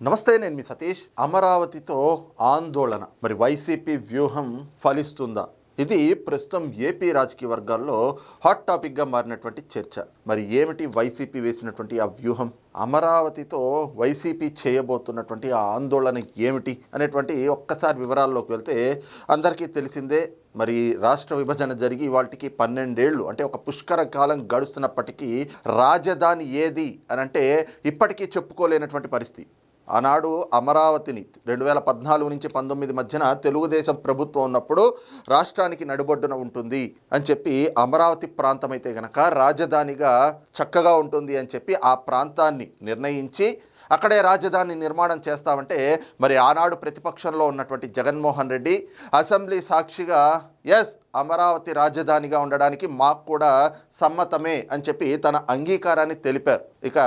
నమస్తే, నేను మీ సతీష్. అమరావతితో ఆందోళన, మరి వైసీపీ వ్యూహం ఫలిస్తుందా? ఇది ప్రస్తుతం ఏపీ రాజకీయ వర్గాల్లో హాట్ టాపిక్గా మారినటువంటి చర్చ. మరి ఏమిటి వైసీపీ వేసినటువంటి ఆ వ్యూహం? అమరావతితో వైసీపీ చేయబోతున్నటువంటి ఆ ఆందోళన ఏమిటి అనేటువంటి ఒక్కసారి వివరాల్లోకి వెళ్తే అందరికీ తెలిసిందే. మరి రాష్ట్ర విభజన జరిగి వాటికి 12 ఏళ్ళు అంటే ఒక పుష్కర కాలం గడుస్తున్నప్పటికీ రాజధాని ఏది అని అంటే ఇప్పటికీ చెప్పుకోలేనటువంటి పరిస్థితి. ఆనాడు అమరావతిని 2014 నుంచి 19 మధ్యన తెలుగుదేశం ప్రభుత్వం ఉన్నప్పుడు రాష్ట్రానికి నడిబొడ్డున ఉంటుంది అని చెప్పి అమరావతి ప్రాంతం అయితే గనక రాజధానిగా చక్కగా ఉంటుంది అని చెప్పి ఆ ప్రాంతాన్ని నిర్ణయించి అక్కడే రాజధాని నిర్మాణం చేస్తామంటే మరి ఆనాడు ప్రతిపక్షంలో ఉన్నటువంటి జగన్మోహన్ రెడ్డి అసెంబ్లీ సాక్షిగా ఎస్ అమరావతి రాజధానిగా ఉండడానికి మాకు కూడా సమ్మతమే అని చెప్పి తన అంగీకారాన్ని తెలిపారు. ఇక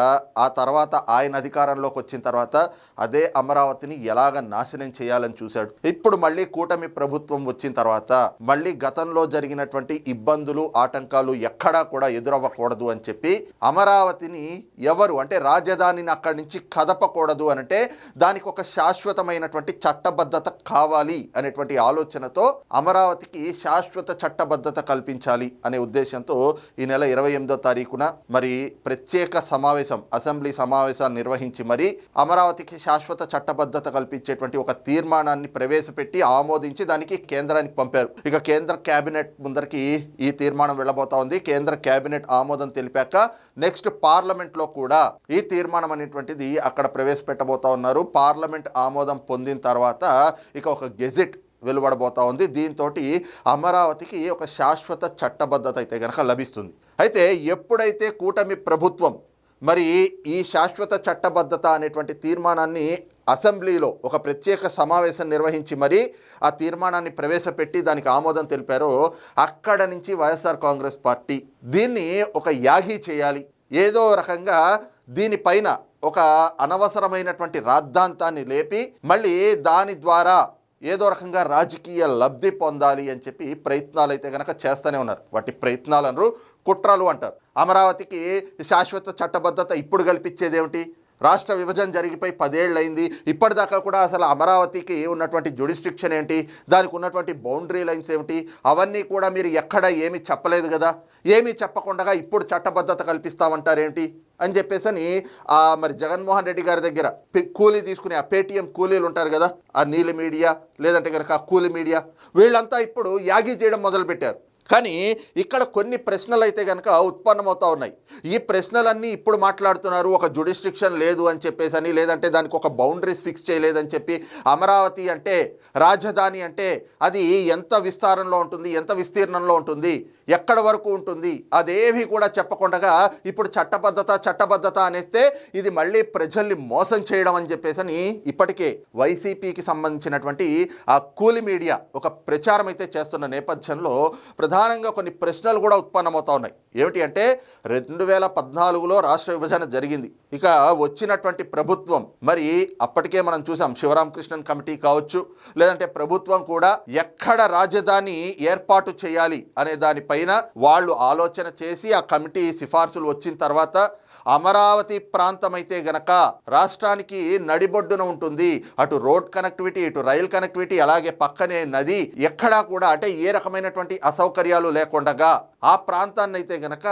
ఆ తర్వాత ఆయన అధికారంలోకి వచ్చిన తర్వాత అదే అమరావతిని ఎలాగ నాశనం చేయాలని చూశాడు. ఇప్పుడు మళ్ళీ కూటమి ప్రభుత్వం వచ్చిన తర్వాత మళ్ళీ గతంలో జరిగినటువంటి ఇబ్బందులు ఆటంకాలు ఎక్కడా కూడా ఎదురవ్వకూడదు అని చెప్పి అమరావతిని ఎవరు అంటే రాజధానిని అక్కడి నుంచి కదపకూడదు అనంటే దానికి ఒక శాశ్వతమైనటువంటి చట్టబద్ధత కావాలి అనేటువంటి ఆలోచనతో అమరావతికి శాశ్వత చట్టబద్ధత కల్పించాలి అనే ఉద్దేశంతో ఈ నెల 28వ తారీఖున మరి ప్రత్యేక సమావేశం అసెంబ్లీ సమావేశాన్ని నిర్వహించి మరి అమరావతికి శాశ్వత చట్టబద్ధత కల్పించేటువంటి ఒక తీర్మానాన్ని ప్రవేశపెట్టి ఆమోదించి దానికి కేంద్రానికి పంపారు. ఇక కేంద్ర కేబినెట్ ముందరికి ఈ తీర్మానం వెళ్ళబోతా ఉంది. కేంద్ర కేబినెట్ ఆమోదం తెలిపాక నెక్స్ట్ పార్లమెంట్లో కూడా ఈ తీర్మానం అనేటువంటిది అక్కడ ప్రవేశపెట్టబోతా ఉన్నారు. పార్లమెంట్ ఆమోదం పొందిన తర్వాత ఇక ఒక గెజిట్ వెలువడబోతా ఉంది. దీంతో అమరావతికి ఒక శాశ్వత చట్టబద్ధత అయితే కనుక లభిస్తుంది. అయితే ఎప్పుడైతే కూటమి ప్రభుత్వం మరి ఈ శాశ్వత చట్టబద్ధత అనేటువంటి తీర్మానాన్ని అసెంబ్లీలో ఒక ప్రత్యేక సమావేశం నిర్వహించి మరి ఆ తీర్మానాన్ని ప్రవేశపెట్టి దానికి ఆమోదం తెలిపారో అక్కడ నుంచి వైఎస్ఆర్ కాంగ్రెస్ పార్టీ దీన్ని ఒక యాగి చేయాలి, ఏదో రకంగా దీనిపైన ఒక అనవసరమైనటువంటి రాద్ధాంతాన్ని లేపి మళ్ళీ దాని ద్వారా ఏదో రకంగా రాజకీయ లబ్ధి పొందాలి అని చెప్పి ప్రయత్నాలు అయితే కనుక చేస్తూనే ఉన్నారు. వాటి ప్రయత్నాలను కుట్రలు అంటారు. అమరావతికి శాశ్వత చట్టబద్ధత ఇప్పుడు కల్పించేది ఏమిటి? రాష్ట్ర విభజన జరిగిపోయి 10 ఏళ్ళు అయింది. ఇప్పటిదాకా కూడా అసలు అమరావతికి ఉన్నటువంటి జ్యుడిస్ట్రిక్షన్ ఏంటి, దానికి ఉన్నటువంటి బౌండరీ లైన్స్ ఏమిటి, అవన్నీ కూడా మీరు ఎక్కడ ఏమీ చెప్పలేదు కదా. ఏమీ చెప్పకుండా ఇప్పుడు చట్టబద్ధత కల్పిస్తామంటారేంటి అని చెప్పేసి మరి జగన్మోహన్ రెడ్డి గారి దగ్గర కూలీ తీసుకునే ఆ పేటీఎం కూలీలు ఉంటారు కదా, ఆ నీలి మీడియా లేదంటే కనుక ఆ కూలీ మీడియా, వీళ్ళంతా ఇప్పుడు యాగి చేయడం మొదలుపెట్టారు. కానీ ఇక్కడ కొన్ని ప్రశ్నలు అయితే కనుక ఉత్పన్నమవుతూ ఉన్నాయి. ఈ ప్రశ్నలన్నీ ఇప్పుడు మాట్లాడుతున్నారు. ఒక జ్యుడిస్ట్రిక్షన్ లేదు అని చెప్పేసి లేదంటే దానికి ఒక బౌండరీస్ ఫిక్స్ చేయలేదని చెప్పి అమరావతి అంటే రాజధాని అంటే అది ఎంత విస్తారంలో ఉంటుంది, ఎంత విస్తీర్ణంలో ఉంటుంది, ఎక్కడ వరకు ఉంటుంది, అదేవి కూడా చెప్పకుండా ఇప్పుడు చట్టబద్ధత అనేస్తే ఇది మళ్ళీ ప్రజల్ని మోసం చేయడం అని చెప్పేసి ఇప్పటికే వైసీపీకి సంబంధించినటువంటి ఆ కూలి మీడియా ఒక ప్రచారం అయితే చేస్తున్న నేపథ్యంలో ప్రధానంగా కొన్ని ప్రశ్నలు కూడా ఉత్పన్నమవుతా ఉన్నాయి. ఏమిటి అంటే 2014లో రాష్ట్ర విభజన జరిగింది. ఇక వచ్చినటువంటి ప్రభుత్వం మరి అప్పటికే మనం చూసాం, శివరామకృష్ణన్ కమిటీ కావచ్చు లేదంటే ప్రభుత్వం కూడా ఎక్కడ రాజధాని ఏర్పాటు చేయాలి అనే దానిపైన వాళ్ళు ఆలోచన చేసి ఆ కమిటీ సిఫార్సులు వచ్చిన తర్వాత అమరావతి ప్రాంతం అయితే గనక రాష్ట్రానికి నడిబొడ్డున ఉంటుంది. అటు రోడ్ కనెక్టివిటీ, ఇటు రైల్ కనెక్టివిటీ, అలాగే పక్కనే నది, ఎక్కడా కూడా అంటే ఏ రకమైనటువంటి అసౌకర్యాలు లేకుండా ఆ ప్రాంతాన్ని అయితే గనక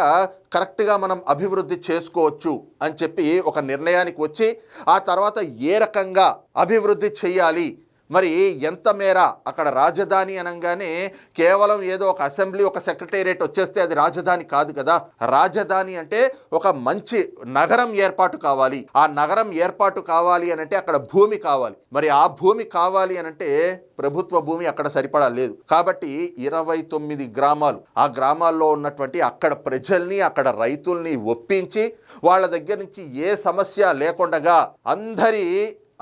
కరెక్ట్గా మనం అభివృద్ధి చేసుకోవచ్చు అని చెప్పి ఒక నిర్ణయానికి వచ్చి ఆ తర్వాత ఏ రకంగా అభివృద్ధి చేయాలి, మరి ఎంత మేర అక్కడ రాజధాని అనగానే కేవలం ఏదో ఒక అసెంబ్లీ ఒక సెక్రటేరియట్ వచ్చేస్తే అది రాజధాని కాదు కదా. రాజధాని అంటే ఒక మంచి నగరం ఏర్పాటు కావాలి. ఆ నగరం ఏర్పాటు కావాలి అనంటే అక్కడ భూమి కావాలి. మరి ఆ భూమి కావాలి అనంటే ప్రభుత్వ భూమి అక్కడ సరిపడా లేదు. కాబట్టి 29 గ్రామాలు, ఆ గ్రామాల్లో ఉన్నటువంటి అక్కడ ప్రజల్ని అక్కడ రైతుల్ని ఒప్పించి వాళ్ళ దగ్గర నుంచి ఏ సమస్య లేకుండా అందరి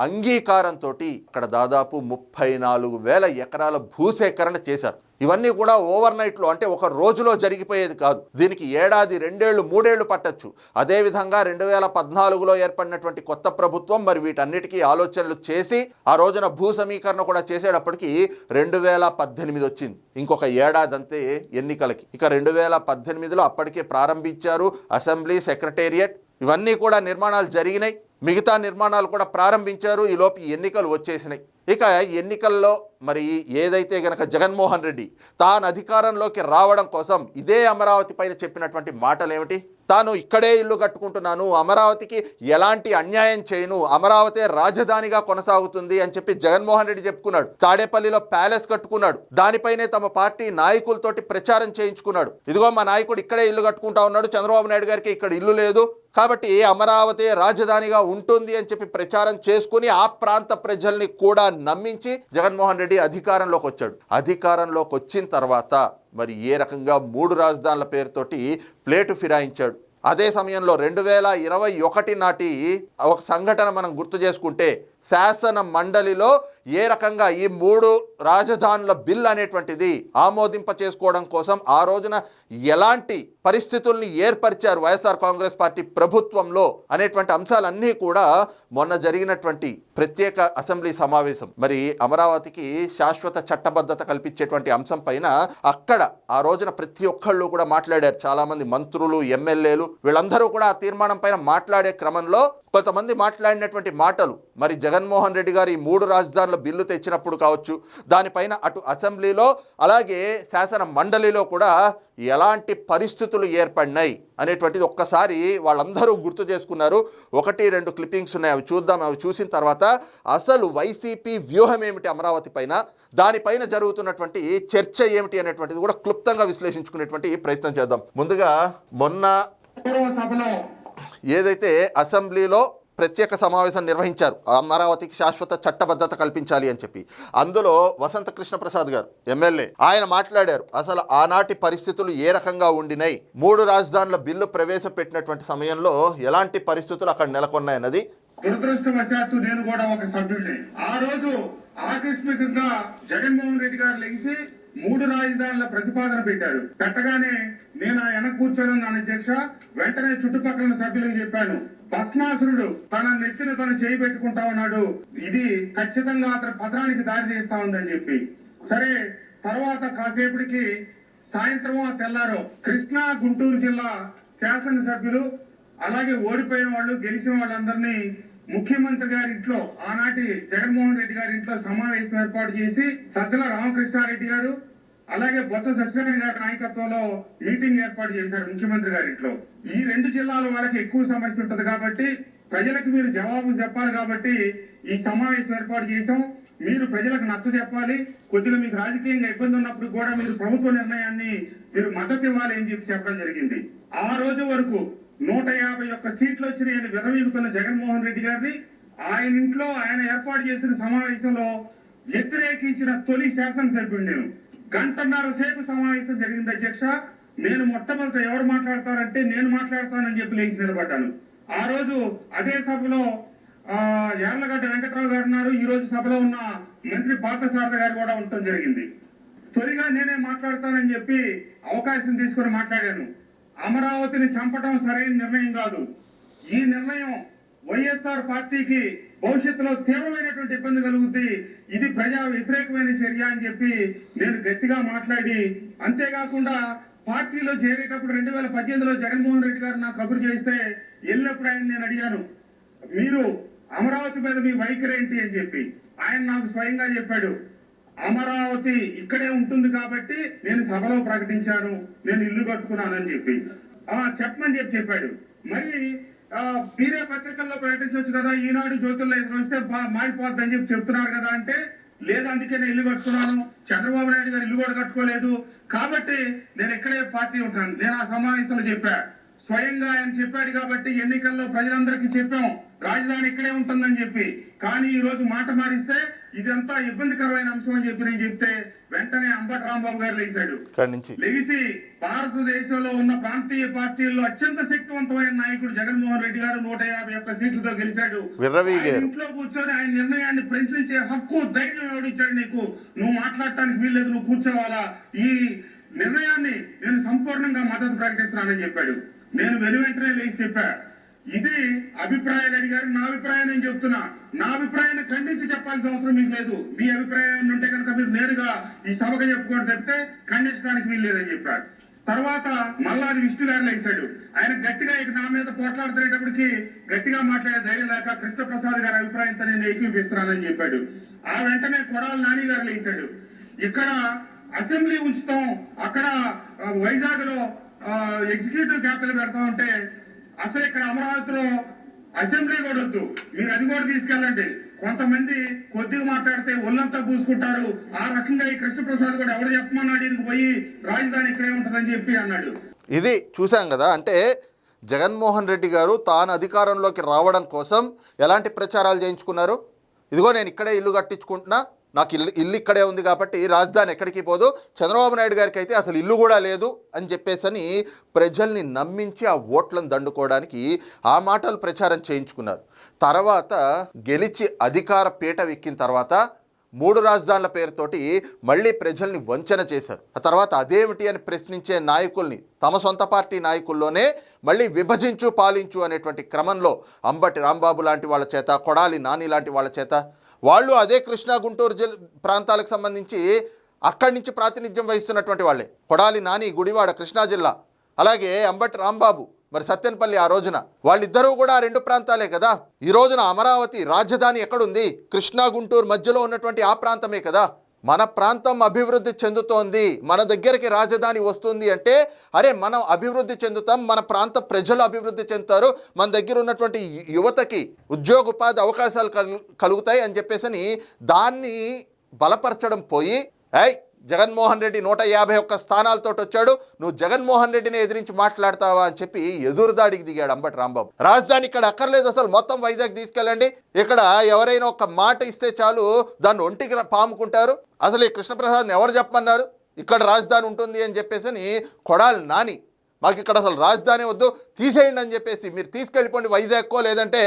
అంగీకారంతో అక్కడ దాదాపు 34,000 ఎకరాల భూసేకరణ చేశారు. ఇవన్నీ కూడా ఓవర్ నైట్లో అంటే ఒక రోజులో జరిగిపోయేది కాదు. దీనికి 1 ఏడాది 2 ఏళ్ళు 3 ఏళ్ళు పట్టచ్చు. అదేవిధంగా 2014లో ఏర్పడినటువంటి కొత్త ప్రభుత్వం మరి వీటన్నిటికీ ఆలోచనలు చేసి ఆ రోజున భూ సమీకరణ కూడా చేసేటప్పటికి 2018 వచ్చింది. ఇంకొక ఏడాది అంతే ఎన్నికలకి. ఇక 2018లో అప్పటికే ప్రారంభించారు అసెంబ్లీ, సెక్రటేరియట్, ఇవన్నీ కూడా నిర్మాణాలు జరిగినాయి. మిగతా నిర్మాణాలు కూడా ప్రారంభించారు. ఈలోపు ఎన్నికలు వచ్చేసినాయి. ఇక ఎన్నికల్లో మరి ఏదైతే గనక జగన్మోహన్ రెడ్డి తాను అధికారంలోకి రావడం కోసం ఇదే అమరావతి పైన చెప్పినటువంటి మాటలు ఏమిటి? తాను ఇక్కడే ఇల్లు కట్టుకుంటున్నాను, అమరావతికి ఎలాంటి అన్యాయం చేయను, అమరావతి రాజధానిగా కొనసాగుతుంది అని చెప్పి జగన్మోహన్ రెడ్డి చెప్పుకున్నాడు. తాడేపల్లిలో ప్యాలెస్ కట్టుకున్నాడు. దానిపైనే తమ పార్టీ నాయకులతోటి ప్రచారం చేయించుకున్నాడు. ఇదిగో మా నాయకుడు ఇక్కడే ఇల్లు కట్టుకుంటా ఉన్నాడు, చంద్రబాబు నాయుడు గారికి ఇక్కడ ఇల్లు లేదు, కాబట్టి అమరావతి రాజధానిగా ఉంటుంది అని చెప్పి ప్రచారం చేసుకుని ఆ ప్రాంత ప్రజల్ని కూడా నమ్మించి జగన్మోహన్ రెడ్డి అధికారంలోకి వచ్చాడు. అధికారంలోకి వచ్చిన తర్వాత మరి ఏ రకంగా 3 రాజధానుల పేరుతోటి ప్లేటు ఫిరాయించాడు. అదే సమయంలో 2021 నాటి ఒక సంఘటన మనం గుర్తు చేసుకుంటే శాసన మండలిలో ఏ రకంగా ఈ 3 రాజధానుల బిల్ అనేటువంటిది ఆమోదింప చేసుకోవడం కోసం ఆ రోజున ఎలాంటి పరిస్థితుల్ని ఏర్పరిచారు వైఎస్ఆర్ కాంగ్రెస్ పార్టీ ప్రభుత్వంలో అనేటువంటి అంశాలన్నీ కూడా మొన్న జరిగినటువంటి ప్రత్యేక అసెంబ్లీ సమావేశం మరి అమరావతికి శాశ్వత చట్టబద్ధత కల్పించేటువంటి అంశం పైన అక్కడ ఆ రోజున ప్రతి ఒక్కళ్ళు కూడా మాట్లాడారు. చాలామంది మంత్రులు, ఎమ్మెల్యేలు వీళ్ళందరూ కూడా ఆ తీర్మానం పైన మాట్లాడే క్రమంలో కొంతమంది మాట్లాడినటువంటి మాటలు మరి జగన్మోహన్ రెడ్డి గారు ఈ 3 రాజధానుల బిల్లు తెచ్చినప్పుడు కావచ్చు, దానిపైన అటు అసెంబ్లీలో అలాగే శాసన మండలిలో కూడా ఎలాంటి పరిస్థితులు ఏర్పడినాయి అనేటువంటిది ఒక్కసారి వాళ్ళందరూ గుర్తు చేసుకున్నారు. 1-2 క్లిప్పింగ్స్ ఉన్నాయి, అవి చూద్దాం. అవి చూసిన తర్వాత అసలు వైసీపీ వ్యూహం ఏమిటి అమరావతి పైన, దానిపైన జరుగుతున్నటువంటి చర్చ ఏమిటి అనేటువంటిది కూడా క్లుప్తంగా విశ్లేషించుకునేటువంటి ప్రయత్నం చేద్దాం. ముందుగా మొన్న ఏదైతే అసెంబ్లీలో ప్రత్యేక సమావేశం నిర్వహించారు అమరావతికి శాశ్వత చట్టబద్ధత కల్పించాలి అని చెప్పి, అందులో వసంత కృష్ణ ప్రసాద్ గారు ఎమ్మెల్యే ఆయన మాట్లాడారు. అసలు ఆనాటి పరిస్థితులు ఏ రకంగా ఉండినాయి, 3 రాజధానుల బిల్లు ప్రవేశపెట్టినటువంటి సమయంలో ఎలాంటి పరిస్థితులు అక్కడ నెలకొన్నాయన్నది. దురదృష్టవశాత్తు నేను కూడా ఒక సభ్యుడిని. ఆ రోజు ఆకస్మికంగా జగన్మోహన్ రెడ్డి గారు లేచి 3 రాజధానుల ప్రతిపాదన పెట్టారు. పెట్టగానే నేను వెనక కూర్చొని ఉన్నాను అధ్యక్ష. వెంటనే చుట్టుపక్కల సభ్యులకు చెప్పాను, భస్మాసురుడు తన నెత్తిన తను చేయి పెట్టుకుంటా ఉన్నాడు, ఇది ఖచ్చితంగా అతని పత్రానికి దారి తీస్తా ఉందని చెప్పి. సరే, తర్వాత కాసేపటికి సాయంత్రం తెల్లారో కృష్ణా గుంటూరు జిల్లా శాసనసభ్యులు అలాగే ఓడిపోయిన వాళ్ళు గెలిచిన వాళ్ళందరినీ ముఖ్యమంత్రి గారి ఇంట్లో, ఆనాటి జగన్మోహన్ రెడ్డి గారి ఇంట్లో సమావేశం ఏర్పాటు చేసి సజ్జల రామకృష్ణారెడ్డి గారు అలాగే బొత్స సత్యనారాయణ గారి నాయకత్వంలో మీటింగ్ ఏర్పాటు చేశారు ముఖ్యమంత్రి గారి ఇంట్లో. ఈ 2 జిల్లాల వాళ్ళకి ఎక్కువ సమస్య ఉంటది కాబట్టి ప్రజలకు మీరు జవాబు చెప్పాలి కాబట్టి ఈ సమావేశం ఏర్పాటు చేశాం. మీరు ప్రజలకు నచ్చ చెప్పాలి, కొద్దిగా మీకు రాజకీయంగా ఇబ్బంది ఉన్నప్పుడు కూడా మీరు ప్రభుత్వ నిర్ణయాన్ని మీరు మద్దతు ఇవ్వాలి అని చెప్పి చెప్పడం జరిగింది. ఆ రోజు వరకు 151 సీట్లు వచ్చినాయని విర్రవీగుతున్న జగన్మోహన్ రెడ్డి గారిని ఆయన ఇంట్లో ఆయన ఏర్పాటు చేసిన సమావేశంలో వ్యతిరేకించిన తొలి శాసనసభ్యుడు నేను. 1.5 సేపు సమావేశం జరిగింది అధ్యక్ష. నేను మొట్టమొదట ఎవరు మాట్లాడతారంటే నేను మాట్లాడతానని చెప్పి లేచి నిలబడ్డాను. ఆ రోజు అదే సభలో యార్లగడ్డ వెంకట్రావు గారు ఉన్నారు. ఈ రోజు సభలో ఉన్న మంత్రి పార్థసారథి గారు కూడా ఉండటం జరిగింది. తొలిగా నేనే మాట్లాడతానని చెప్పి అవకాశం తీసుకొని మాట్లాడాను. అమరావతిని చంపడం సరైన నిర్ణయం కాదు. ఈ నిర్ణయం వైఎస్ఆర్ పార్టీకి భవిష్యత్తులో తీవ్రమైనటువంటి ఇబ్బంది కలుగుతుంది, ఇది ప్రజా వ్యతిరేకమైన చర్య అని చెప్పి నేను గట్టిగా మాట్లాడి, అంతేకాకుండా పార్టీలో చేరేటప్పుడు 2018లో జగన్మోహన్ రెడ్డి గారు నాకు కబురు చేస్తే వెళ్ళినప్పుడు ఆయన నేను అడిగాను, మీరు అమరావతి మీద మీ వైఖరి ఏంటి అని చెప్పి. ఆయన నాకు స్వయంగా చెప్పాడు, అమరావతి ఇక్కడే ఉంటుంది కాబట్టి నేను సభలో ప్రకటించాను, నేను ఇల్లు కట్టుకున్నానని చెప్పి చెప్పమని చెప్పాడు. మరి మీరే పత్రికల్లో ప్రకటించవచ్చు కదా, ఈనాడు జ్యోతుల్లో వస్తే మారిపోద్ది అని చెప్పి చెప్తున్నారు కదా అంటే, లేదు అందుకే నేను ఇల్లు కట్టుకున్నాను, చంద్రబాబు నాయుడు గారు ఇల్లు కూడా కట్టుకోలేదు కాబట్టి నేను ఇక్కడే పార్టీ ఉంటాను. నేను ఆ సమావేశంలో చెప్పా, స్వయంగా ఆయన చెప్పాడు కాబట్టి ఎన్నికల్లో ప్రజలందరికీ చెప్పాం రాజధాని ఇక్కడే ఉంటుందని చెప్పి. కానీ ఈ రోజు మాట మారిస్తే ఇదంతా ఇబ్బందికరమైన అంశం అని చెప్పి నేను చెప్తే వెంటనే అంబటి రాంబాబు గారు లేచాడు. లేచి భారతదేశంలో ఉన్న ప్రాంతీయ పార్టీల్లో అత్యంత శక్తివంతమైన నాయకుడు జగన్మోహన్ రెడ్డి గారు 151 సీట్లతో గెలిచాడు. ఇంట్లో కూర్చొని ఆయన నిర్ణయాన్ని ప్రశ్నించే హక్కు, ధైర్యం ఎవడిచ్చాడు నీకు? నువ్వు మాట్లాడటానికి వీల్లేదు, నువ్వు కూర్చోవాలా? ఈ నిర్ణయాన్ని నేను సంపూర్ణంగా మద్దతు ప్రకటిస్తున్నానని చెప్పాడు. నేను వెనువెంటనే లేచి చెప్పా, ఇది అభిప్రాయాలు అడిగారు, నా అభిప్రాయం నేను చెప్తున్నా. నా అభిప్రాయాన్ని ఖండించి చెప్పాల్సిన అవసరం మీకు లేదు. మీ అభిప్రాయాన్ని ఉంటే కనుక మీరు నేరుగా ఈ సభకు చెప్పుకోవడం తప్పితే ఖండించడానికి వీలు లేదని చెప్పారు. తర్వాత మళ్ళా అది విష్ణు గారు లేచాడు. ఆయన గట్టిగా ఇక నా మీద పోట్లాడుతున్నప్పటికీ గట్టిగా మాట్లాడే ధైర్యం లేక కృష్ణప్రసాద్ గారి అభిప్రాయంతో నేను ఏకీపిస్తున్నానని చెప్పాడు. ఆ వెంటనే కొడాలి నాని గారు లేచాడు. ఇక్కడ అసెంబ్లీ ఉంచుతాం, అక్కడ వైజాగ్ లో ఎగ్జిక్యూటివ్ క్యాపిటల్ పెడతాం అంటే అసలు ఇక్కడ అమరావతిలో అసెంబ్లీ కూడా వద్దు, మీరు అది కూడా తీసుకెళ్ళండి, కొంతమంది కొద్దిగా మాట్లాడితే ఒళ్ళంతా పూసుకుంటారు, ఆ రకంగా ఈ కృష్ణప్రసాద్ కూడా ఎవరు చెప్పమన్నాడు ఈయనకు పోయి రాజధాని ఇక్కడే ఉంటుందని చెప్పి అన్నాడు. ఇది చూసాం కదా. అంటే జగన్మోహన్ రెడ్డి గారు తాను అధికారంలోకి రావడం కోసం ఎలాంటి ప్రచారాలు చేయించుకున్నారు. ఇదిగో నేను ఇక్కడే ఇల్లు కట్టించుకుంటున్నా, నాకు ఇల్లు ఇక్కడే ఉంది కాబట్టి రాజధాని ఎక్కడికి పోదు, చంద్రబాబు నాయుడు గారికి అయితే అసలు ఇల్లు కూడా లేదు అని చెప్పేసని ప్రజల్ని నమ్మించి ఆ ఓట్లను దండుకోవడానికి ఆ మాటలు ప్రచారం చేయించుకున్నారు. తర్వాత గెలిచి అధికార పీట ఎక్కిన తర్వాత 3 రాజధానుల పేరుతోటి మళ్ళీ ప్రజల్ని వంచన చేశారు. ఆ తర్వాత అదేమిటి అని ప్రశ్నించే నాయకుల్ని తమ సొంత పార్టీ నాయకుల్లోనే మళ్ళీ విభజించు పాలించు అనేటువంటి క్రమంలో అంబటి రాంబాబు లాంటి వాళ్ళ చేత, కొడాలి నాని లాంటి వాళ్ళ చేత, వాళ్ళు అదే కృష్ణా గుంటూరు ప్రాంతాలకు సంబంధించి అక్కడి నుంచి ప్రాతినిధ్యం వహిస్తున్నటువంటి వాళ్ళే. కొడాలి నాని గుడివాడ కృష్ణా జిల్లా, అలాగే అంబటి రాంబాబు మరి సత్తెనపల్లి. ఆ రోజున వాళ్ళిద్దరూ కూడా 2 ప్రాంతాలే కదా. ఈ రోజున అమరావతి రాజధాని ఎక్కడుంది? కృష్ణా గుంటూరు మధ్యలో ఉన్నటువంటి ఆ ప్రాంతమే కదా. మన ప్రాంతం అభివృద్ధి చెందుతోంది, మన దగ్గరికి రాజధాని వస్తుంది అంటే అరే మనం అభివృద్ధి చెందుతాం, మన ప్రాంత ప్రజలు అభివృద్ధి చెందుతారు, మన దగ్గర ఉన్నటువంటి యువతకి ఉద్యోగోపాధి అవకాశాలు కలుగుతాయి అని చెప్పేసి దాన్ని బలపరచడం పోయి జగన్మోహన్ రెడ్డి 151 స్థానాలతో వచ్చాడు, నువ్వు జగన్మోహన్ రెడ్డిని ఎదిరించి మాట్లాడతావా అని చెప్పి ఎదురుదాడికి దిగాడు అంబటి రాంబాబు. రాజధాని ఇక్కడ అక్కర్లేదు, అసలు మొత్తం వైజాగ్ తీసుకెళ్ళండి, ఇక్కడ ఎవరైనా ఒక మాట ఇస్తే చాలు దాన్ని ఒంటికి పాముకుంటారు, అసలు ఈ కృష్ణప్రసాద్ని ఎవరు చెప్పమన్నాడు ఇక్కడ రాజధాని ఉంటుంది అని చెప్పేసి కొడాలి నాని మాకు ఇక్కడ అసలు రాజధాని వద్దు, తీసేయండి అని చెప్పేసి మీరు తీసుకెళ్ళిపోండి వైజాగ్కో లేదంటే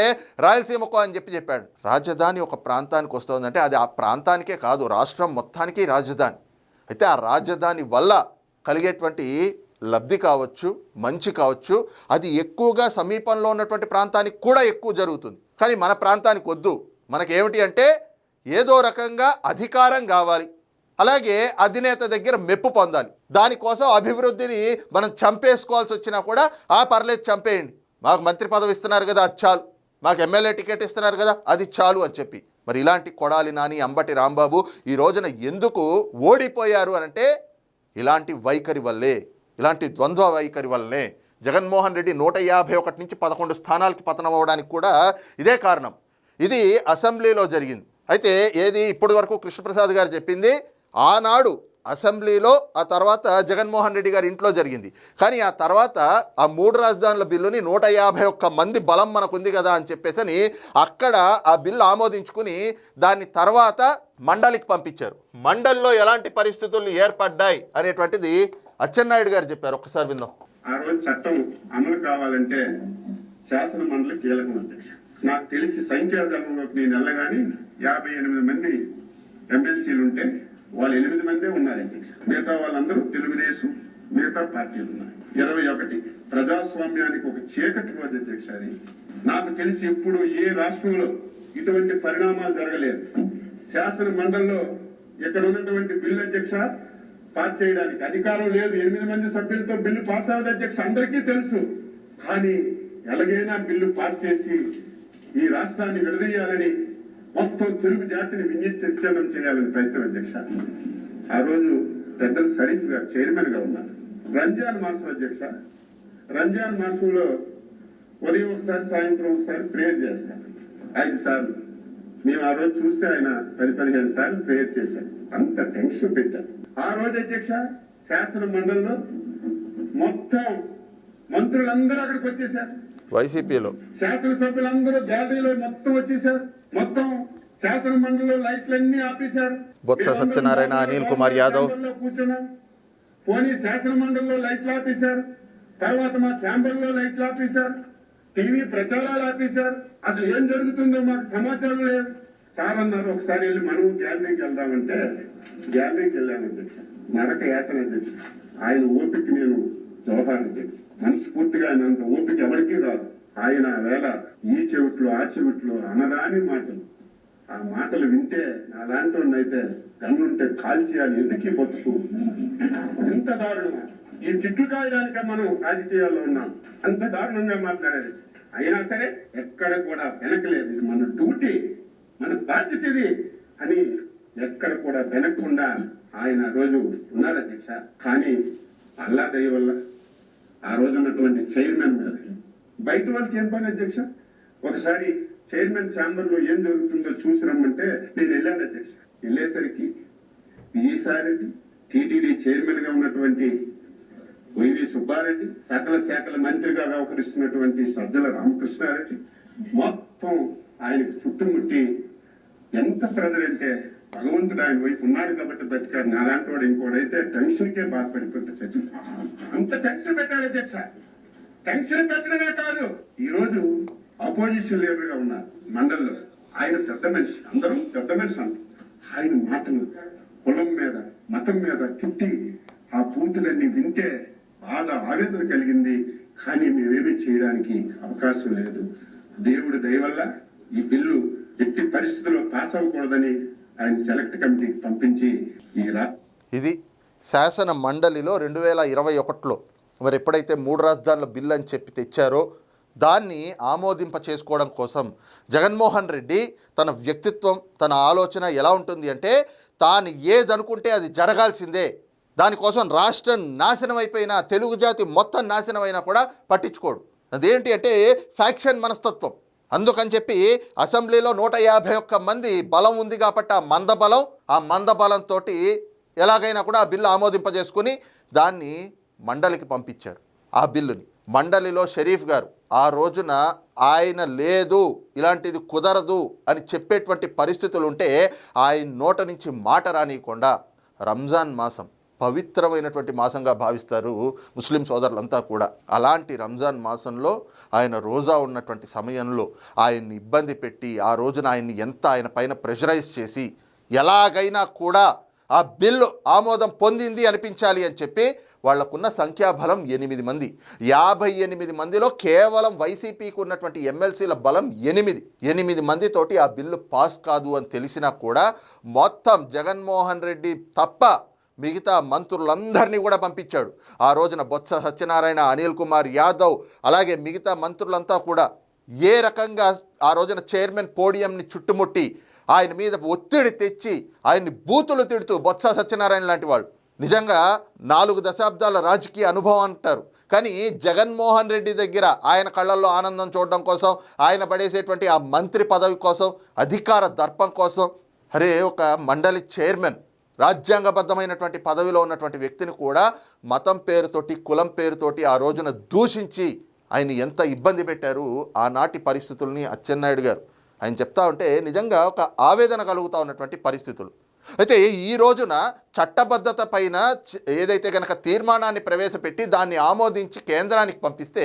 రాయలసీమకో అని చెప్పాడు. రాజధాని ఒక ప్రాంతానికి వస్తుందంటే అది ఆ ప్రాంతానికే కాదు, రాష్ట్రం మొత్తానికి రాజధాని. అయితే ఆ రాజధాని వల్ల కలిగేటువంటి లబ్ధి కావచ్చు, మంచి కావచ్చు, అది ఎక్కువగా సమీపంలో ఉన్నటువంటి ప్రాంతానికి కూడా ఎక్కువ జరుగుతుంది. కానీ మన ప్రాంతానికి వద్దు, మనకేమిటి అంటే ఏదో రకంగా అధికారం కావాలి, అలాగే అధినేత దగ్గర మెప్పు పొందాలి, దానికోసం అభివృద్ధిని మనం చంపేసుకోవాల్సి వచ్చినా కూడా పర్లేదు చంపేయండి, మాకు మంత్రి పదవి ఇస్తున్నారు కదా అది చాలు, మాకు ఎమ్మెల్యే టికెట్ ఇస్తున్నారు కదా అది చాలు అని చెప్పి. మరి ఇలాంటి కొడాలి నాని, అంబటి రాంబాబు ఈ రోజున ఎందుకు ఓడిపోయారు అనంటే ఇలాంటి వైఖరి వల్లే, ఇలాంటి ద్వంద్వ వైఖరి వల్లనే. జగన్మోహన్ రెడ్డి 151 నుంచి 11 స్థానాలకి పతనం అవ్వడానికి కూడా ఇదే కారణం. ఇది అసెంబ్లీలో జరిగింది. అయితే ఏది ఇప్పటి వరకు కృష్ణప్రసాద్ గారు చెప్పింది ఆనాడు అసెంబ్లీలో, ఆ తర్వాత జగన్మోహన్ రెడ్డి గారి ఇంట్లో జరిగింది. కానీ ఆ తర్వాత ఆ 3 రాజధానుల బిల్లుని 151 మంది బలం మనకుంది కదా అని చెప్పేసి అక్కడ ఆ బిల్లు ఆమోదించుకుని దాన్ని తర్వాత మండలికి పంపించారు. మండలిలో ఎలాంటి పరిస్థితులు ఏర్పడ్డాయి అనేటువంటిది అచ్చెన్నాయుడు గారు చెప్పారు. ఒక్కసారి విందాం. ఆ రోజు చట్టం అమలు కావాలంటే శాసన మండలి కీలకం అధ్యక్ష. నాకు తెలిసి సంఖ్యాజనంలోకి నేను వెళ్ళగానే 58 మంది ఎమ్మెల్సీలు ఉంటే వాళ్ళు 8 మందే ఉన్నారు అధ్యక్ష. మిగతా వాళ్ళందరూ తెలుగుదేశం, మిగతా పార్టీలు ఉన్నారు. 21 ప్రజాస్వామ్యానికి ఒక చీకటి రోజు అధ్యక్ష. అది నాకు తెలిసి ఎప్పుడు ఏ రాష్ట్రంలో ఇటువంటి పరిణామాలు జరగలేదు. శాసన మండలిలో ఇక్కడ ఉన్నటువంటి బిల్లు అధ్యక్ష పాస్ చేయడానికి అధికారం లేదు. 8 మంది సభ్యులతో బిల్లు పాస్ అవ్వదు అధ్యక్ష, అందరికీ తెలుసు. కానీ ఎలాగైనా బిల్లు పాస్ చేసి ఈ రాష్ట్రాన్ని విడదీయాలని, మొత్తం తెలుగు జాతిని విచ్ఛిన్నం చేయాలని ప్రయత్నం అధ్యక్ష. ఆ రోజు పెద్దలు షరీఫ్ గారు చైర్మన్ గా ఉన్నారు. రంజాన్ మాసం అధ్యక్ష. రంజాన్ మాసంలో ఉదయం ఒకసారి, సాయంత్రం ఒకసారి ప్రేయర్ చేస్తారు 5 సార్లు. మేము ఆ రోజు చూస్తే ఆయన 10-15 సార్లు ప్రేయర్ చేశారు. అంత టెన్షన్ పెట్టారు. ఆ రోజు అధ్యక్ష శాసన మండలిలో మొత్తం మంత్రులందరూ అక్కడికి వచ్చేసారు. వైసీపీలో శాసనసభ్యులందరూ గ్యాలరీలో మొత్తం వచ్చేసారు. మొత్తం శాసన మండలిలో లైట్లన్నీ ఆపేశారు. బొత్స సత్యనారాయణ, అనిల్ కుమార్ యాదవ్ కూర్చున్నాం. పోనీ శాసన మండలిలో లైట్లు ఆపేశారు, తర్వాత మా ఛాంబర్ లో లైట్లు ఆపేశారు, టీవీ ప్రచారాలు ఆపేశారు. అసలు ఏం జరుగుతుందో మాకు సమాచారం లేదు. సార్ అన్నారు ఒకసారి వెళ్ళి మనం గ్యాలరీకి వెళ్దామంటే గ్యాలరీకి వెళ్ళామంటే నరక యాతన అధ్యక్ష. ఆయన ఓపిక నేను జోహార్ అధ్యక్ష. మనస్ఫూర్తిగా ఆయన అంత ఓపిక ఎవరికీ రాదు. ఆయన వేళ ఈ చెవిట్లో ఆ చెవిట్లో అనరాని మాటలు ఆ మాటలు వింటే అలాంటి అయితే గన్నుంటే కాల్ చేయాలి, ఎందుకు ఈ బతుకు ఎంత దారుణం. ఈ చిట్లు కాయడానికే మనం రాజకీయాల్లో ఉన్నాం. అంత దారుణంగా మాట్లాడేది. అయినా సరే ఎక్కడ కూడా వెనకలేదు. ఇది మన డ్యూటీ, మన బాధ్యత ఇది అని ఎక్కడ కూడా వెనక్కుండా ఆయన రోజు ఉన్నారు అధ్యక్ష. కానీ అల్లా దయ వల్ల ఆ రోజు ఉన్నటువంటి చైర్మన్ బయట వాళ్ళకి ఏం పని అధ్యక్ష? ఒకసారి చైర్మన్ ఛాంబర్ లో ఏం జరుగుతుందో చూసి రమ్మంటే నేను వెళ్ళాను అధ్యక్ష. వెళ్ళేసరికి విజయసాయిరెడ్డి, టీటీడీ చైర్మన్ గా ఉన్నటువంటి వైవి సుబ్బారెడ్డి, సకల శాఖల మంత్రిగా వ్యవహరిస్తున్నటువంటి సజ్జల రామకృష్ణారెడ్డి మొత్తం ఆయనకు చుట్టుముట్టి ఎంత ప్రజలంటే భగవంతుడు ఆయన వైపు ఉన్నాడు కాబట్టి బతికాడు. నాలాంటి వాడు ఇంకోడైతే టెన్షన్కే బాధపడిపోతుంది. అంత టెన్షన్ పెట్టాడు అధ్యక్ష. టెన్షన్ పెట్టడమే కాదు, ఈ రోజు అపోజిషన్ లీడర్ గా ఉన్నారు మండలిలో. ఆయన పెద్ద మనిషి, అందరూ పెద్ద మనిషి అంటారు. ఆయన మాటలు కులం మీద మతం మీద తిట్టి ఆ పూతులన్నీ వింటే బాగా ఆవేదన కలిగింది. కానీ మేమేమీ చేయడానికి అవకాశం లేదు. దేవుడి దయ వల్ల ఈ బిల్లు ఎట్టి పరిస్థితుల్లో పాస్ అవ్వకూడదని ఆయన సెలెక్ట్ కమిటీకి పంపించి ఇది శాసన మండలిలో 2021లో మరి ఎప్పుడైతే 3 రాజధానుల బిల్లు అని చెప్పి తెచ్చారో దాన్ని ఆమోదింప చేసుకోవడం కోసం జగన్మోహన్ రెడ్డి తన వ్యక్తిత్వం, తన ఆలోచన ఎలా ఉంటుంది అంటే తాను ఏదనుకుంటే అది జరగాల్సిందే, దానికోసం రాష్ట్రం నాశనం అయిపోయినా, తెలుగు జాతి మొత్తం నాశనం అయినా కూడా పట్టించుకోడు. అదేంటి అంటే ఫ్యాక్షన్ మనస్తత్వం. అందుకని చెప్పి అసెంబ్లీలో 151 మంది బలం ఉంది కాబట్టి ఆ మందబలంతో ఎలాగైనా కూడా ఆ బిల్లు ఆమోదింపజేసుకుని దాన్ని మండలికి పంపించారు. ఆ బిల్లుని మండలిలో షరీఫ్ గారు ఆ రోజున ఆయన లేదు, ఇలాంటిది కుదరదు అని చెప్పేటువంటి పరిస్థితులు ఉంటే ఆయన నోట నుంచి మాట రానియకుండా రంజాన్ మాసం పవిత్రమైనటువంటి మాసంగా భావిస్తారు ముస్లిం సోదరులంతా కూడా. అలాంటి రంజాన్ మాసంలో ఆయన రోజా ఉన్నటువంటి సమయంలో ఆయన్ని ఇబ్బంది పెట్టి ఆ రోజున ఆయన పైన ప్రెషరైజ్ చేసి ఎలాగైనా కూడా ఆ బిల్లు ఆమోదం పొందింది అనిపించాలి అని చెప్పి వాళ్లకున్న సంఖ్యాబలం 8 మంది. 58 మందిలో కేవలం వైసీపీకి ఉన్నటువంటి ఎమ్మెల్సీల బలం 8 మందితోటి ఆ బిల్లు పాస్ కాదు అని తెలిసినా కూడా మొత్తం జగన్మోహన్ రెడ్డి తప్ప మిగతా మంత్రులందరినీ కూడా పంపించాడు. ఆ రోజున బొత్స సత్యనారాయణ, అనిల్ కుమార్ యాదవ్, అలాగే మిగతా మంత్రులంతా కూడా ఏ రకంగా ఆ రోజున చైర్మన్ పోడియంని చుట్టుముట్టి ఆయన మీద ఒత్తిడి తెచ్చి ఆయన్ని బూతులు తిడుతూ బొత్స సత్యనారాయణ లాంటి వాళ్ళు నిజంగా 4 దశాబ్దాల రాజకీయ అనుభవం అంటారు. కానీ జగన్మోహన్ రెడ్డి దగ్గర ఆయన కళ్ళల్లో ఆనందం చూడడం కోసం, ఆయన పడేసేటువంటి ఆ మంత్రి పదవి కోసం, అధికార దర్పం కోసం, అరే ఒక మండలి చైర్మన్ రాజ్యాంగబద్ధమైనటువంటి పదవిలో ఉన్నటువంటి వ్యక్తిని కూడా మతం పేరుతోటి, కులం పేరుతోటి ఆ రోజున దూషించి ఆయన ఎంత ఇబ్బంది పెట్టారు. ఆనాటి పరిస్థితుల్ని అచ్చెన్నాయుడు గారు ఆయన చెప్తా ఉంటే నిజంగా ఒక ఆవేదన కలుగుతూ ఉన్నటువంటి పరిస్థితులు. అయితే ఈ రోజున చట్టబద్ధత పైన ఏదైతే కనుక తీర్మానాన్ని ప్రవేశపెట్టి దాన్ని ఆమోదించి కేంద్రానికి పంపిస్తే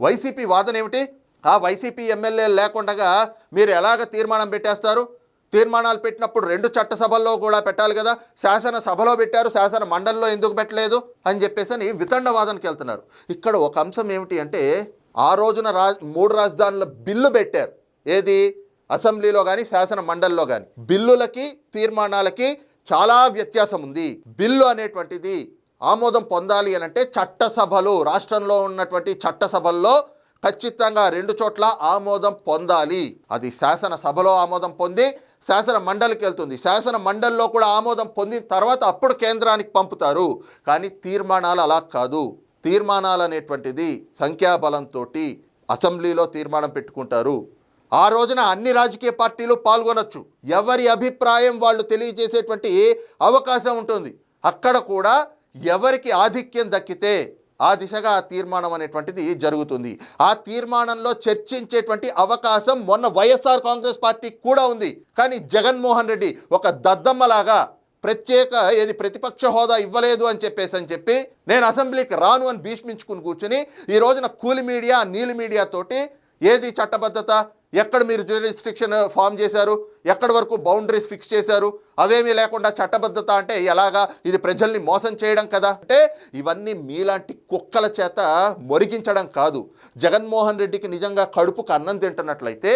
వైసీపీ వాదన ఏమిటి? ఆ వైసీపీ ఎమ్మెల్యేలు లేకుండా మీరు ఎలాగ తీర్మానం పెట్టేస్తారు? తీర్మానాలు పెట్టినప్పుడు 2 చట్టసభల్లో కూడా పెట్టాలి కదా, శాసనసభలో పెట్టారు, శాసన మండలిలో ఎందుకు పెట్టలేదు అని చెప్పేసి వితండవాదనకి వెళ్తున్నారు. ఇక్కడ ఒక అంశం ఏమిటి అంటే ఆ రోజున 3 రాజధానుల బిల్లు పెట్టారు. ఏది? అసెంబ్లీలో కానీ శాసన మండలిలో కానీ. బిల్లులకి తీర్మానాలకి చాలా వ్యత్యాసం ఉంది. బిల్లు అనేటువంటిది ఆమోదం పొందాలి అని అంటే చట్టసభలు, రాష్ట్రంలో ఉన్నటువంటి చట్టసభల్లో ఖచ్చితంగా 2 చోట్ల ఆమోదం పొందాలి. అది శాసనసభలో ఆమోదం పొంది శాసన మండలికి వెళ్తుంది. శాసన మండలిలో కూడా ఆమోదం పొందిన తర్వాత అప్పుడు కేంద్రానికి పంపుతారు. కానీ తీర్మానాలు అలా కాదు. తీర్మానాలు అనేటువంటిది సంఖ్యాబలంతో అసెంబ్లీలో తీర్మానం పెట్టుకుంటారు. ఆ రోజున అన్ని రాజకీయ పార్టీలు పాల్గొనొచ్చు. ఎవరి అభిప్రాయం వాళ్ళు తెలియజేసేటువంటి అవకాశం ఉంటుంది. అక్కడ కూడా ఎవరికి ఆధిక్యం దక్కితే ఆ దిశగా ఆ తీర్మానం అనేటువంటిది జరుగుతుంది. ఆ తీర్మానంలో చర్చించేటువంటి అవకాశం మొన్న వైఎస్ఆర్ కాంగ్రెస్ పార్టీకి కూడా ఉంది. కానీ జగన్మోహన్ రెడ్డి ఒక దద్దమ్మలాగా ప్రతిపక్ష హోదా ఇవ్వలేదు అని చెప్పి నేను అసెంబ్లీకి రాను అని భీష్మించుకుని కూర్చుని ఈ రోజున కూలి మీడియా, నీలి మీడియా తోటి ఏది చట్టబద్ధత, ఎక్కడ మీరు జ్యూరిస్డిక్షన్ ఫామ్ చేశారు, ఎక్కడి వరకు బౌండరీస్ ఫిక్స్ చేశారు, అవేమీ లేకుండా చట్టబద్ధత అంటే ఎలాగా? ఇది ప్రజల్ని మోసం చేయడం కదా. అంటే ఇవన్నీ మీలాంటి కుక్కల చేత మొరిగించడం కాదు. జగన్మోహన్ రెడ్డికి నిజంగా కడుపుకు అన్నం తింటున్నట్లయితే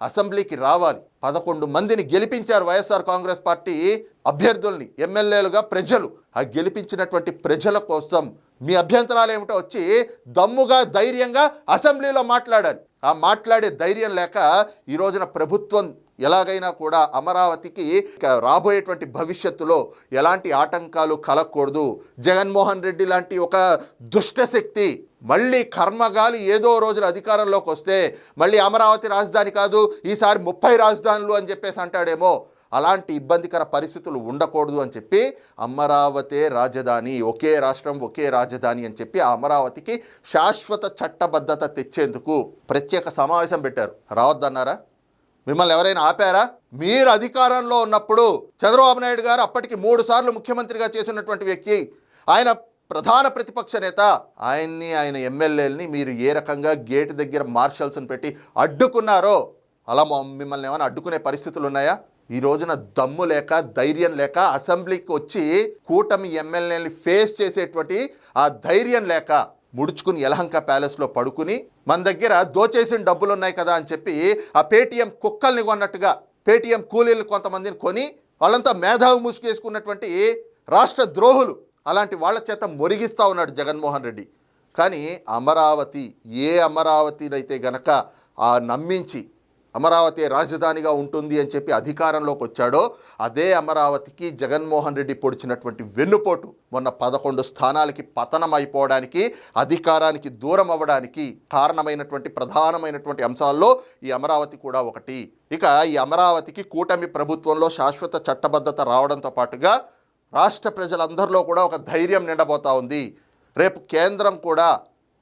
అసెంబ్లీకి రావాలి. 11 మందిని గెలిపించారు వైఎస్ఆర్ కాంగ్రెస్ పార్టీ అభ్యర్థుల్ని ఎమ్మెల్యేలుగా ప్రజలు. ఆ గెలిపించినటువంటి ప్రజల కోసం మీ అభ్యంతరాలు ఏమిటో వచ్చి దమ్ముగా ధైర్యంగా అసెంబ్లీలో మాట్లాడాలి. ఆ మాట్లాడే ధైర్యం లేక ఈ రోజున ప్రభుత్వం ఎలాగైనా కూడా అమరావతికి రాబోయేటువంటి భవిష్యత్తులో ఎలాంటి ఆటంకాలు కలగకూడదు, జగన్మోహన్ రెడ్డి లాంటి ఒక దుష్టశక్తి మళ్ళీ కర్మగాలి ఏదో రోజున అధికారంలోకి వస్తే మళ్ళీ అమరావతి రాజధాని కాదు ఈసారి 30 రాజధానులు అని చెప్పేసి అంటాడేమో, అలాంటి ఇబ్బందికర పరిస్థితులు ఉండకూడదు అని చెప్పి అమరావతి రాజధాని, ఒకే రాష్ట్రం ఒకే రాజధాని అని చెప్పి ఆ అమరావతికి శాశ్వత చట్టబద్ధత తెచ్చేందుకు ప్రత్యేక సమావేశం పెట్టారు. రావద్దన్నారా? మిమ్మల్ని ఎవరైనా ఆపారా? మీరు అధికారంలో ఉన్నప్పుడు చంద్రబాబు నాయుడు గారు అప్పటికి 3 సార్లు ముఖ్యమంత్రిగా చేసినటువంటి వ్యక్తి, ఆయన ప్రధాన ప్రతిపక్ష నేత, ఆయన ఎమ్మెల్యేలని మీరు ఏ రకంగా గేటు దగ్గర మార్షల్స్ని పెట్టి అడ్డుకున్నారో అలా మిమ్మల్ని ఏమైనా అడ్డుకునే పరిస్థితులు ఉన్నాయా? ఈ రోజున దమ్ము లేక ధైర్యం లేక అసెంబ్లీకి వచ్చి కూటమి ఎమ్మెల్యేని ఫేస్ చేసేటువంటి ఆ ధైర్యం లేక ముడుచుకుని యలహంక ప్యాలెస్లో పడుకుని మన దగ్గర దోచేసిన డబ్బులు ఉన్నాయి కదా అని చెప్పి ఆ పేటీఎం కుక్కల్ని కొన్నట్టుగా పేటీఎం కూలీలు కొంతమందిని కొని వాళ్ళంతా మేధావి ముసుగేసుకున్నటువంటి రాష్ట్ర ద్రోహులు, అలాంటి వాళ్ళ చేత మొరిగిస్తూ ఉన్నాడు జగన్మోహన్ రెడ్డి. కానీ అమరావతి, ఏ అమరావతినైతే గనక ఆ నమ్మించి అమరావతి రాజధానిగా ఉంటుంది అని చెప్పి అధికారంలోకి వచ్చాడో అదే అమరావతికి జగన్మోహన్ రెడ్డి పొడిచినటువంటి వెన్నుపోటు మొన్న 11 స్థానాలకి పతనం అయిపోవడానికి, అధికారానికి దూరం అవ్వడానికి కారణమైనటువంటి ప్రధానమైనటువంటి అంశాల్లో ఈ అమరావతి కూడా ఒకటి. ఇక ఈ అమరావతికి కూటమి ప్రభుత్వంలో శాశ్వత చట్టబద్ధత రావడంతో పాటుగా రాష్ట్ర ప్రజలందరిలో కూడా ఒక ధైర్యం నిండబోతా ఉంది. రేపు కేంద్రం కూడా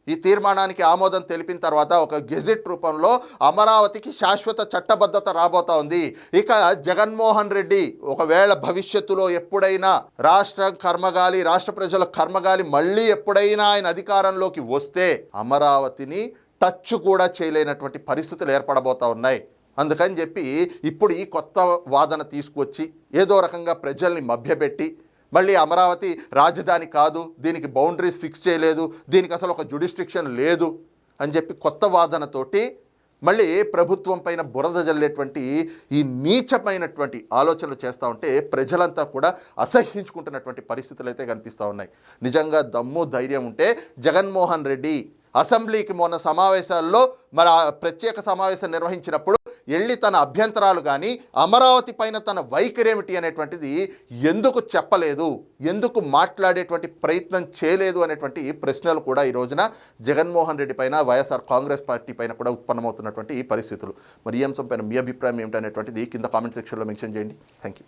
ఈ తీర్మానానికి ఆమోదం తెలిపిన తర్వాత ఒక గెజెట్ రూపంలో అమరావతికి శాశ్వత చట్టబద్ధత రాబోతా ఉంది. ఇక జగన్మోహన్ రెడ్డి ఒకవేళ భవిష్యత్తులో ఎప్పుడైనా రాష్ట్రం కర్మగాలి, రాష్ట్ర ప్రజల కర్మగాలి మళ్ళీ ఎప్పుడైనా ఆయన అధికారంలోకి వస్తే అమరావతిని టచ్ కూడా చేయలేనటువంటి పరిస్థితులు ఏర్పడబోతా ఉన్నాయి. అందుకని చెప్పి ఇప్పుడు ఈ కొత్త వాదన తీసుకొచ్చి ఏదో రకంగా ప్రజల్ని మభ్యపెట్టి మళ్ళీ అమరావతి రాజధాని కాదు, దీనికి బౌండరీస్ ఫిక్స్ చేయలేదు, దీనికి అసలు ఒక జ్యుడిస్ట్రిక్షన్ లేదు అని చెప్పి కొత్త వాదనతోటి మళ్ళీ ప్రభుత్వం పైన బురద జల్లేటువంటి ఈ నీచమైనటువంటి ఆలోచనలు చేస్తూ ఉంటే ప్రజలంతా కూడా అసహ్యించుకుంటున్నటువంటి పరిస్థితులు అయితే కనిపిస్తూ ఉన్నాయి. నిజంగా దమ్ము ధైర్యం ఉంటే జగన్మోహన్ రెడ్డి అసెంబ్లీకి మొన్న సమావేశాల్లో మరి ప్రత్యేక సమావేశం నిర్వహించినప్పుడు వెళ్ళి తన అభ్యంతరాలు కానీ అమరావతి పైన తన వైఖరి ఏమిటి అనేటువంటిది ఎందుకు చెప్పలేదు, ఎందుకు మాట్లాడేటువంటి ప్రయత్నం చేయలేదు అనేటువంటి ప్రశ్నలు కూడా ఈ రోజున జగన్మోహన్ రెడ్డి పైన, వైఎస్ఆర్ కాంగ్రెస్ పార్టీ పైన కూడా ఉత్పన్నమవుతున్నటువంటి ఈ పరిస్థితులు. మరి ఈ అంశం పైన మీ అభిప్రాయం ఏమిటనేటువంటిది కింద కామెంట్ సెక్షన్లో మెన్షన్ చేయండి. Thank you.